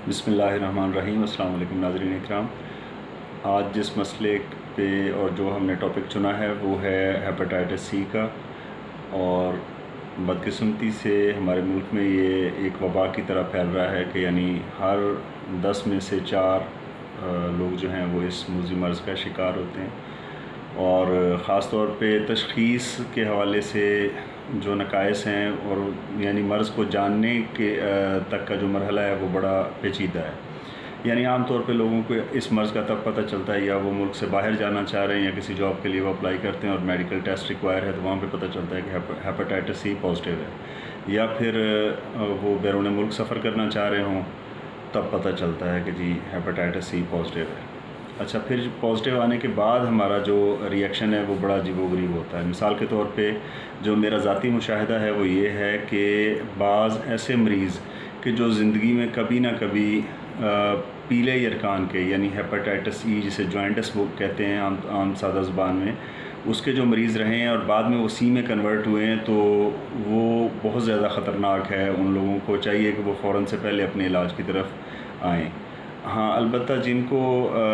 बिस्मिल्लाहिर्रहमानिर्रहीम। अस्सलाम वालेकुम नाज़रीन इकराम। आज जिस मसले पे और जो हमने टॉपिक चुना है वो है हेपेटाइटिस सी का। और बदकिस्मती से हमारे मुल्क में ये एक वबा की तरह फैल रहा है कि यानी हर 10 में से 4 लोग जो हैं वो इस मूजी मर्ज़ का शिकार होते हैं। और ख़ास तौर पे तशख़ीस के हवाले से जो नकाइस हैं और यानी मर्ज़ को जानने के तक का जो मरहला है वो बड़ा पेचीदा है। यानी आम तौर पे लोगों को इस मर्ज़ का तब पता चलता है या वो मुल्क से बाहर जाना चाह रहे हैं या किसी जॉब के लिए वो अप्लाई करते हैं और मेडिकल टेस्ट रिक्वायर है तो वहाँ पे पता चलता है कि हेपेटाइटिस सी पॉजिटिव है। या फिर वो बैरून मुल्क सफ़र करना चाह रहे हों तब पता चलता है कि जी हेपेटाइटिस सी पॉजिटिव है। अच्छा, फिर पॉजिटिव आने के बाद हमारा जो रिएक्शन है वो बड़ा अजीबोगरीब होता है। मिसाल के तौर पे जो मेरा ज़ाती मुशाहिदा है वो ये है कि बाज़ ऐसे मरीज़ कि जो ज़िंदगी में कभी ना कभी पीले यरकान के यानी हेपेटाइटिस ई जिसे जॉइंटिस वो कहते हैं आम सादा ज़ुबान में, उसके जो मरीज़ रहे हैं और बाद में वो सी में कन्वर्ट हुए हैं तो वो बहुत ज़्यादा ख़तरनाक है। उन लोगों को चाहिए कि वो फ़ौरन से पहले अपने इलाज की तरफ आएँ। हाँ, अलबत्ता जिनको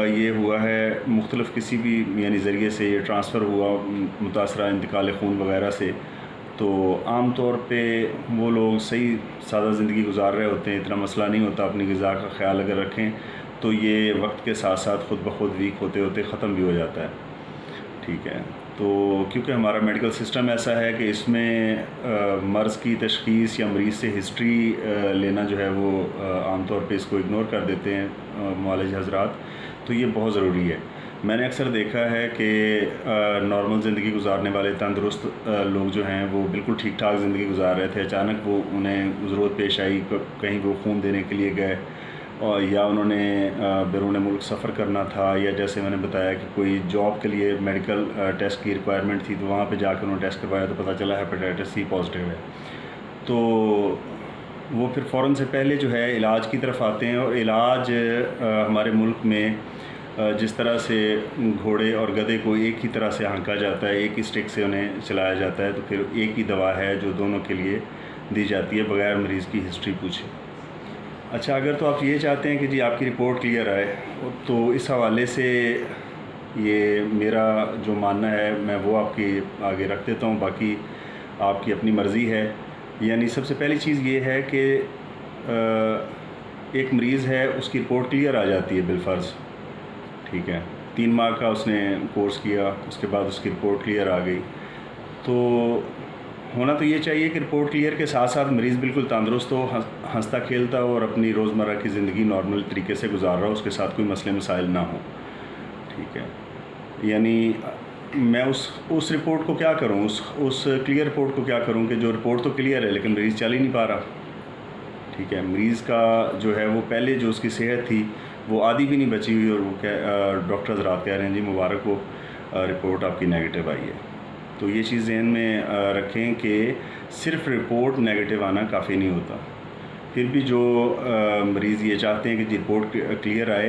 ये हुआ है मुख्तलिफ़ किसी भी यानी ज़रिए से ये ट्रांसफ़र हुआ मुतासरा इंतकाल खून वग़ैरह से, तो आम तौर पे वो लोग सही सादा ज़िंदगी गुजार रहे होते हैं, इतना मसला नहीं होता। अपनी ग़िज़ा का ख़्याल अगर रखें तो ये वक्त के साथ साथ ख़ुद ब खुद वीक होते होते ख़त्म भी हो जाता है। ठीक है, तो क्योंकि हमारा मेडिकल सिस्टम ऐसा है कि इसमें मर्ज़ की तशख़ीस या मरीज़ से हिस्ट्री लेना जो है वो आम तौर पे इसको इग्नोर कर देते हैं मुआलिज हज़रात, तो ये बहुत ज़रूरी है। मैंने अक्सर देखा है कि नॉर्मल ज़िंदगी गुजारने वाले तंदुरुस्त लोग जो हैं वो बिल्कुल ठीक ठाक ज़िंदगी गुजार रहे थे, अचानक वो उन्हें ज़रूरत पेश आई, कहीं वो खून देने के लिए गए और या उन्होंने बैरून मुल्क सफ़र करना था, या जैसे मैंने बताया कि कोई जॉब के लिए मेडिकल टेस्ट की रिक्वायरमेंट थी तो वहाँ पे जाकर उन्होंने टेस्ट करवाया तो पता चला हेपेटाइटिस सी पॉजिटिव है। तो वो फिर फ़ौरन से पहले जो है इलाज की तरफ आते हैं। और इलाज हमारे मुल्क में जिस तरह से घोड़े और गधे को एक ही तरह से हाँका जाता है, एक ही स्टिक से उन्हें चलाया जाता है, तो फिर एक ही दवा है जो दोनों के लिए दी जाती है बग़ैर मरीज़ की हिस्ट्री पूछे। अच्छा, अगर तो आप ये चाहते हैं कि जी आपकी रिपोर्ट क्लियर आए तो इस हवाले से ये मेरा जो मानना है मैं वो आपके आगे रख देता हूँ, बाकी आपकी अपनी मर्ज़ी है। यानी सबसे पहली चीज़ ये है कि एक मरीज़ है उसकी रिपोर्ट क्लियर आ जाती है बिलफ़र्ज़, ठीक है, 3 माह का उसने कोर्स किया, उसके बाद उसकी रिपोर्ट क्लियर आ गई। तो होना तो ये चाहिए कि रिपोर्ट क्लियर के साथ साथ मरीज़ बिल्कुल तंदुरुस्त हो, हंसता खेलता हो और अपनी रोज़मर्रा की ज़िंदगी नॉर्मल तरीके से गुजार रहा हो, उसके साथ कोई मसले मसाइल ना हो। ठीक है, यानी मैं उस रिपोर्ट को क्या करूं, उस क्लियर रिपोर्ट को क्या करूं कि जो रिपोर्ट तो क्लियर है लेकिन मरीज़ चल ही नहीं पा रहा। ठीक है, मरीज़ का जो है वो पहले जो उसकी सेहत थी वो आधी भी नहीं बची हुई और वो डॉक्टर हज़रात कह रहे हैं जी मुबारक हो, रिपोर्ट आपकी नेगेटिव आई है। तो ये चीज़ ज़हन में रखें कि सिर्फ़ रिपोर्ट नेगेटिव आना काफ़ी नहीं होता। फिर भी जो मरीज़ ये चाहते हैं कि रिपोर्ट क्लियर आए,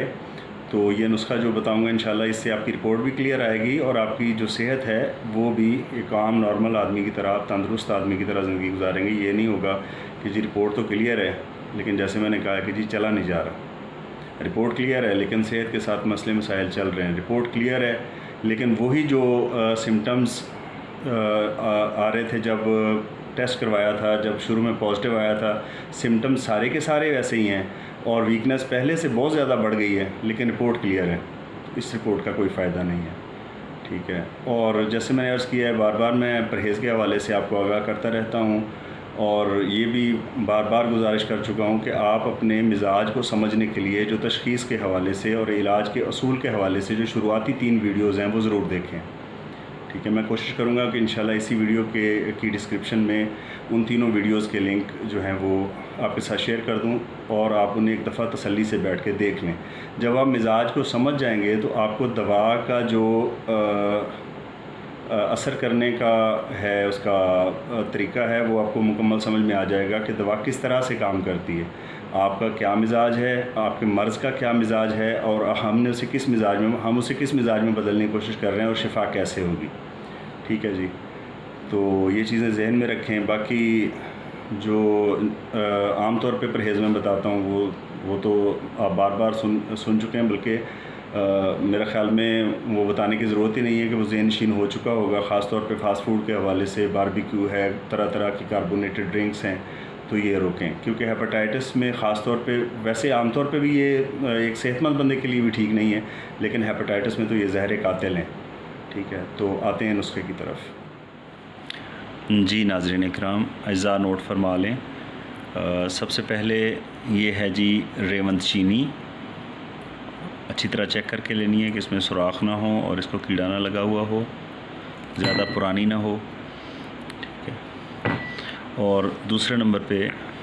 तो ये नुस्खा जो बताऊंगा इंशाल्लाह इससे आपकी रिपोर्ट भी क्लियर आएगी और आपकी जो सेहत है वो भी एक आम नॉर्मल आदमी की तरह, तंदुरुस्त आदमी की तरह ज़िंदगी गुजारेंगे। ये नहीं होगा कि जी रिपोर्ट तो क्लियर है लेकिन जैसे मैंने कहा कि जी चला नहीं जा रहा। रिपोर्ट क्लियर है लेकिन सेहत के साथ मसले मसाइल चल रहे हैं। रिपोर्ट क्लियर है लेकिन वही जो सिम्टम्स आ रहे थे जब टेस्ट करवाया था, जब शुरू में पॉजिटिव आया था, सिम्टम्स सारे के सारे वैसे ही हैं और वीकनेस पहले से बहुत ज़्यादा बढ़ गई है लेकिन रिपोर्ट क्लियर है, तो इस रिपोर्ट का कोई फ़ायदा नहीं है। ठीक है, और जैसे मैंने अर्ज़ किया है बार बार मैं परहेज़ के हवाले से आपको आगाह करता रहता हूँ और ये भी बार बार गुजारिश कर चुका हूँ कि आप अपने मिजाज को समझने के लिए जो तशख़ीस के हवाले से और इलाज के असूल के हवाले से जो शुरुआती 3 वीडियोज़ हैं वो ज़रूर देखें। ठीक है, मैं कोशिश करूँगा कि इंशाल्लाह इसी वीडियो की डिस्क्रिप्शन में उन तीनों वीडियोज़ के लिंक जो हैं वो आपके साथ शेयर कर दूँ और आप उन्हें एक दफ़ा तसल्ली से बैठ के देख लें। जब आप मिजाज को समझ जाएंगे तो आपको दवा का जो असर करने का है उसका तरीका है वो आपको मुकम्मल समझ में आ जाएगा कि दवा किस तरह से काम करती है, आपका क्या मिजाज है, आपके मर्ज़ का क्या मिजाज है और हम उसे किस मिजाज में बदलने की कोशिश कर रहे हैं और शिफा कैसे होगी। ठीक है जी, तो ये चीज़ें जहन में रखें। बाकी जो आम तौर पे परहेज़ में बताता हूँ वो तो आप बार बार सुन चुके हैं, बल्कि मेरा ख़्याल में वो बताने की ज़रूरत ही नहीं है कि वो ज़हन-नशीन हो चुका होगा। ख़ास तौर पे फ़ास्ट फूड के हवाले से बारबेक्यू है, तरह तरह की कार्बोनेटेड ड्रिंक्स हैं, तो ये रोकें, क्योंकि हेपेटाइटिस में ख़ास तौर पे, वैसे आम तौर पे भी ये एक सेहतमंद बंदे के लिए भी ठीक नहीं है, लेकिन हेपेटाइटिस में तो ये ज़हर कातिल हैं। ठीक है, तो आते हैं नुस्खे की तरफ। जी नाज़रीन इकराम, अज़ा नोट फरमा लें। सबसे पहले ये है जी रेवंत चीनी, अच्छी तरह चेक करके लेनी है कि इसमें सुराख ना हो और इसको कीड़ा ना लगा हुआ हो, ज़्यादा पुरानी ना हो। ठीक है। और दूसरे नंबर पे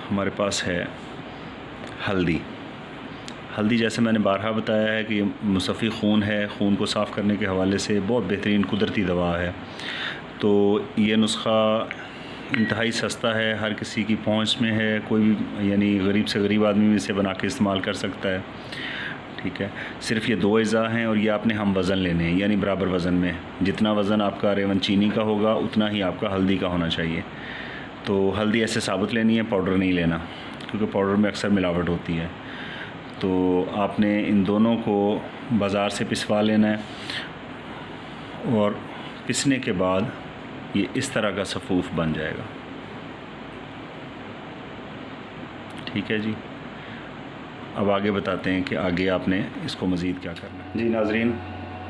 हमारे पास है हल्दी। हल्दी जैसे मैंने बारहा बताया है कि मुसफ़ी खून है, खून को साफ़ करने के हवाले से बहुत बेहतरीन कुदरती दवा है। तो ये नुस्खा इंतहाई सस्ता है, हर किसी की पहुंच में है, कोई भी यानी गरीब से गरीब आदमी भी इसे बना के इस्तेमाल कर सकता है। ठीक है, सिर्फ़ ये 2 अज़ा हैं और ये आपने हम वज़न लेने हैं, यानी बराबर वज़न में। जितना वज़न आपका रेवन चीनी का होगा उतना ही आपका हल्दी का होना चाहिए। तो हल्दी ऐसे साबुत लेनी है, पाउडर नहीं लेना, क्योंकि पाउडर में अक्सर मिलावट होती है। तो आपने इन दोनों को बाज़ार से पिसवा लेना है और पिसने के बाद ये इस तरह का सफ़ूफ बन जाएगा। ठीक है जी, अब आगे बताते हैं कि आगे आपने इसको मज़ीद क्या करना है। जी नाज़रीन,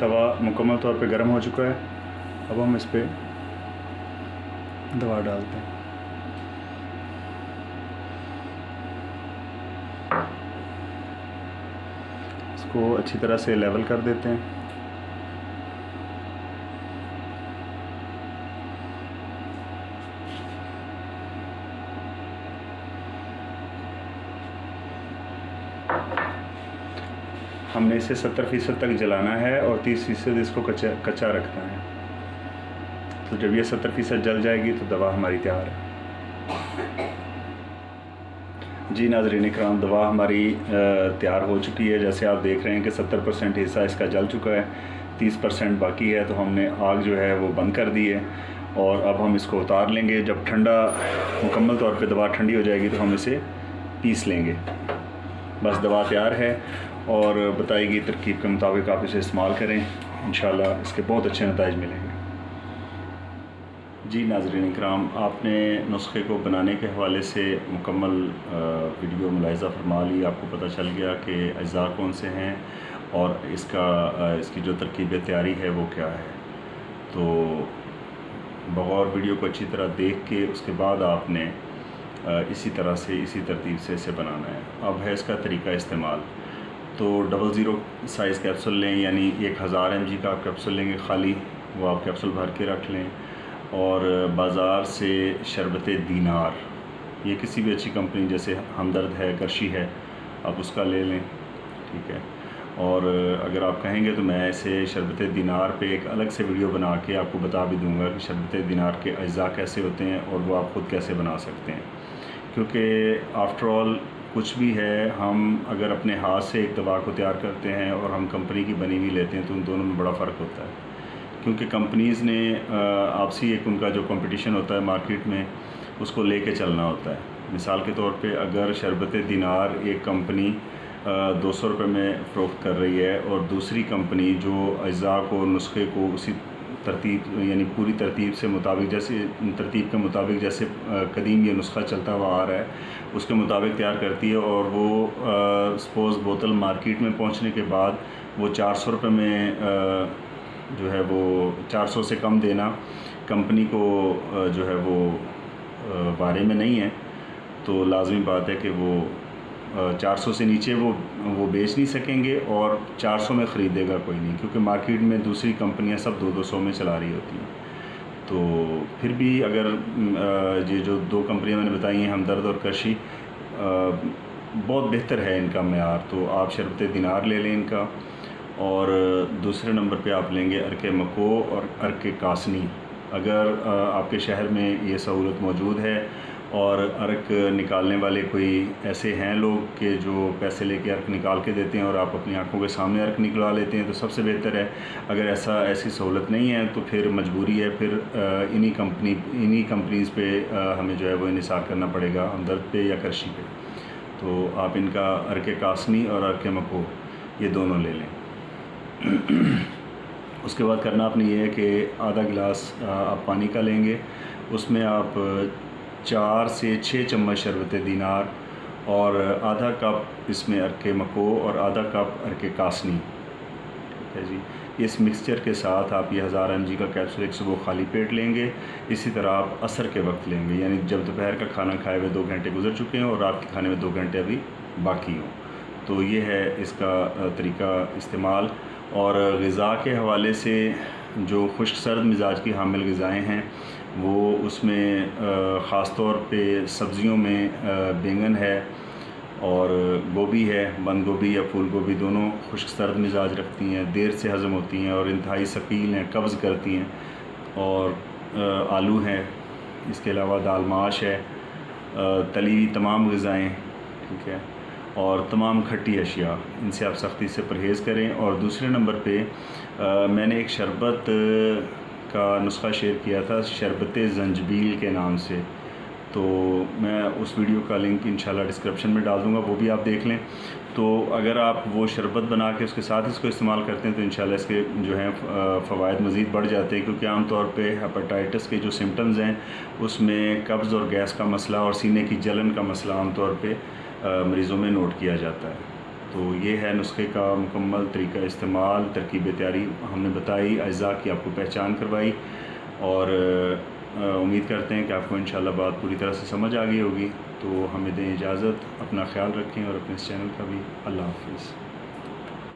तवा मुकम्मल तौर पे गर्म हो चुका है। अब हम इस पर दवा डालते हैं। इसको अच्छी तरह से लेवल कर देते हैं। हमने इसे 70% तक जलाना है और 30% इसको कच्चा रखना है। तो जब ये 70% जल जाएगी तो दवा हमारी तैयार है। जी नाज़रीन इकराम, दवा हमारी तैयार हो चुकी है। जैसे आप देख रहे हैं कि 70% हिस्सा इसका जल चुका है, 30% बाकी है। तो हमने आग जो है वो बंद कर दी है और अब हम इसको उतार लेंगे। जब ठंडा मुकम्मल तौर पे दवा ठंडी हो जाएगी तो हम इसे पीस लेंगे। बस दवा तैयार है और बताई गई तरकीब के मुताबिक आप इसे इस्तेमाल करें, इंशाल्लाह इसके बहुत अच्छे नताइज मिलेंगे। जी नाज़रीन इकराम, आपने नुस्खे को बनाने के हवाले से मुकम्मल वीडियो मुलाहिज़ा फरमा ली। आपको पता चल गया कि अज़ा कौन से हैं और इसकी जो तरकीब तैयारी है वो क्या है। तो बगौर वीडियो को अच्छी तरह देख के उसके बाद आपने इसी तरह से, इसी तरतीब से इसे बनाना है। अब है इसका तरीका इस्तेमाल। तो 00 साइज़ कैप्सूल लें, यानी 1000 mg का आप कैप्सूल लेंगे खाली, वो आप कैप्सूल भर के रख लें। और बाज़ार से शरबत दीनार, ये किसी भी अच्छी कंपनी जैसे हमदर्द है, करशी है, आप उसका ले लें। ठीक है। और अगर आप कहेंगे तो मैं ऐसे शरबत दीनार पे एक अलग से वीडियो बना के आपको बता भी दूंगा कि शरबत दीनार के अज्जा कैसे होते हैं और वो आप ख़ुद कैसे बना सकते हैं। क्योंकि आफ्टर ऑल कुछ भी है, हम अगर अपने हाथ से एक दवा को तैयार करते हैं और हम कंपनी की बनी हुई लेते हैं तो उन दोनों में बड़ा फ़र्क होता है। क्योंकि कंपनीज़ ने आपसी एक उनका जो कंपटीशन होता है मार्केट में, उसको लेके चलना होता है। मिसाल के तौर पे अगर शरबत दीनार एक कंपनी 200 रुपये में फ़रोख्त कर रही है और दूसरी कंपनी जो अज्जा को, नुस्खे को उसी तरतीब, यानी पूरी तरतीब से मुताबिक, जैसे तरतीब के मुताबिक जैसे कदीम ये नुस्खा चलता हुआ आ रहा है उसके मुताबिक तैयार करती है, और वो सपोज़ बोतल मार्केट में पहुंचने के बाद वो 400 रुपये में जो है वो 400 से कम देना कंपनी को जो है वो बारे में नहीं है। तो लाजमी बात है कि वो 400 से नीचे वो बेच नहीं सकेंगे और 400 में ख़रीदेगा कोई नहीं, क्योंकि मार्केट में दूसरी कंपनियां सब 200 में चला रही होती हैं। तो फिर भी अगर ये जो 2 कंपनियां मैंने बताई हैं, हमदर्द और करशी, बहुत बेहतर है इनका मेयार, तो आप शरबत दीनार ले लें इनका। और दूसरे नंबर पे आप लेंगे अर्के मको और अर्के कासनी। अगर आपके शहर में ये सहूलत मौजूद है और अर्क निकालने वाले कोई ऐसे हैं लोग कि जो पैसे लेके अर्क निकाल के देते हैं और आप अपनी आंखों के सामने अर्क निकलवा लेते हैं, तो सबसे बेहतर है। अगर ऐसी सहूलत नहीं है तो फिर मजबूरी है, फिर इन्हीं कंपनीज़ पे हमें जो है वो इन्हिसार करना पड़ेगा, हमदर्द पे या करशी पे। तो आप इनका अर्क कासनी और अर्क मको ये दोनों ले लें। उसके बाद करना आपने ये है कि आधा गिलास आप पानी का लेंगे, उसमें आप 4 से 6 चम्मच शरबत दीनार और आधा कप इसमें अर्क मको और आधा कप अर्क कासनी, ठीक है जी। इस मिक्सचर के साथ आप ये 1000 mg का कैप्सूल एक सुबह खाली पेट लेंगे। इसी तरह आप असर के वक्त लेंगे, यानी जब दोपहर का खाना खाए हुए 2 घंटे गुजर चुके हों और रात के खाने में 2 घंटे अभी बाकी हों। तो ये है इसका तरीका इस्तेमाल। और ग़िज़ा के हवाले से जो खुश्क सर्द मिजाज की हामिल ग़िज़ाएँ हैं वो उसमें ख़ास तौर पे सब्ज़ियों में बैंगन है और गोभी है, बंद गोभी या फूल गोभी, दोनों खुश्क सर्द मिजाज रखती हैं, देर से हज़म होती हैं और इंतहाई सकील हैं, कब्ज़ करती हैं। और आलू हैं, इसके अलावा दाल माश है, तली हुई तमाम ग़िज़ाएँ, ठीक है, और तमाम खट्टी अशिया, इनसे आप सख्ती से परहेज़ करें। और दूसरे नंबर पे मैंने एक शरबत का नुस्खा शेयर किया था शरबत ज़ंजबील के नाम से, तो मैं उस वीडियो का लिंक इंशाल्लाह डिस्क्रिप्शन में डाल दूँगा, वो भी आप देख लें। तो अगर आप वो शरबत बना के उसके साथ इसको इस्तेमाल करते हैं तो इंशाल्लाह इसके जो हैं फ़वाइद मज़ीद बढ़ जाते हैं, क्योंकि आम तौर पे हेपेटाइटिस के जो सिम्टम्स हैं उसमें कब्ज़ और गैस का मसला और सीने की जलन का मसला आम तौर पे मरीज़ों में नोट किया जाता है। तो ये है नुस्खे का मुकम्मल तरीका इस्तेमाल, तरकीब तैयारी हमने बताई, अज्जा की आपको पहचान करवाई और उम्मीद करते हैं कि आपको इंशाल्लाह बात पूरी तरह से समझ आ गई होगी। तो हमें दें इजाज़त, अपना ख्याल रखें और अपने इस चैनल का भी। अल्लाह हाफ़िज़।